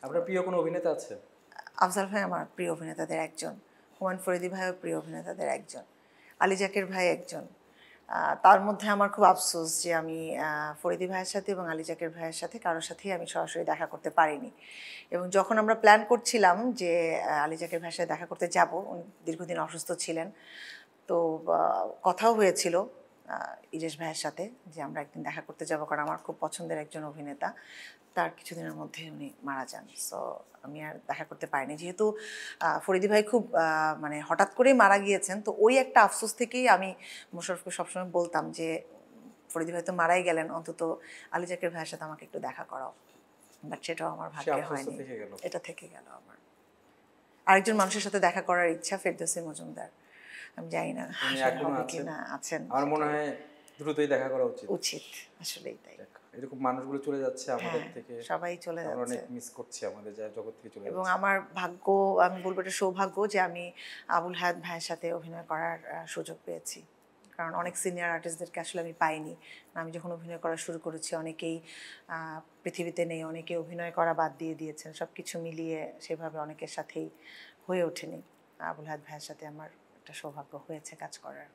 আপনার প্রিয় কোনো অভিনেতা আছে? আফজাল ভাই আমার প্রিয় অভিনেতাদের একজন, হুমায়ুন ফরিদী ভাইও প্রিয় অভিনেতাদের একজন, আলী যাকের ভাই একজন। তার মধ্যে আমার খুব আফসোস যে আমি ফরিদী ভাইয়ের সাথে এবং আলী যাকের ভাইয়ের সাথে কারোর সাথেই আমি সরাসরি দেখা করতে পারিনি। এবং যখন আমরা প্ল্যান করছিলাম যে আলী যাকের ভাইয়ের সাথে দেখা করতে যাব, উনি দীর্ঘদিন অসুস্থ ছিলেন, তো কথাও হয়েছিল ইরেশ ভাইয়ের সাথে যে আমরা একদিন দেখা করতে যাব, কারণ আমার খুব পছন্দের একজন অভিনেতা। তার কিছুদিনের মধ্যে উনি মারা যান, সো আমি আর দেখা করতে পারিনি। যেহেতু ফরিদী ভাই খুব মানে হঠাৎ করেই মারা গিয়েছেন, তো ওই একটা আফসোস থেকেই আমি মোশাররফকে সবসময় বলতাম যে ফরিদী ভাই তো মারাই গেলেন, অন্তত আলী যাকের ভাইয়ের সাথে আমাকে একটু দেখা করাও। বাট সেটাও আমার ভাগ্যে হয়নি, এটা থেকে গেল আমার। আরেকজন মানুষের সাথে দেখা করার ইচ্ছা, ফেরদৌসী মজুমদার। আমি জানি না হবে কি না, আছেন। আমার মনে হয় দ্রুতই দেখা করা উচিত। উচিত, আসলেই তাই। এরকম মানুষগুলো চলে যাচ্ছে আমাদের থেকে, সবাই চলে যাচ্ছে, অনেক মিস করছি আমাদের যা জগৎ থেকে চলে যাচ্ছে। এবং আমার ভাগ্য, আমি বলবো এটা সৌভাগ্য যে আমি আবুল হায়াত ভাইয়ের সাথে অভিনয় করার সুযোগ পেয়েছি। কারণ অনেক সিনিয়র আর্টিস্টদেরকে আসলে আমি পাইনি। আমি যখন অভিনয় করা শুরু করেছি অনেকেই পৃথিবীতে নেই, অনেকে অভিনয় করা বাদ দিয়ে দিয়েছেন, সব কিছু মিলিয়ে সেভাবে অনেকের সাথেই হয়ে ওঠেনি। আবুল হায়াত ভাইয়ের সাথে আমার একটা সৌভাগ্য হয়েছে কাজ করার।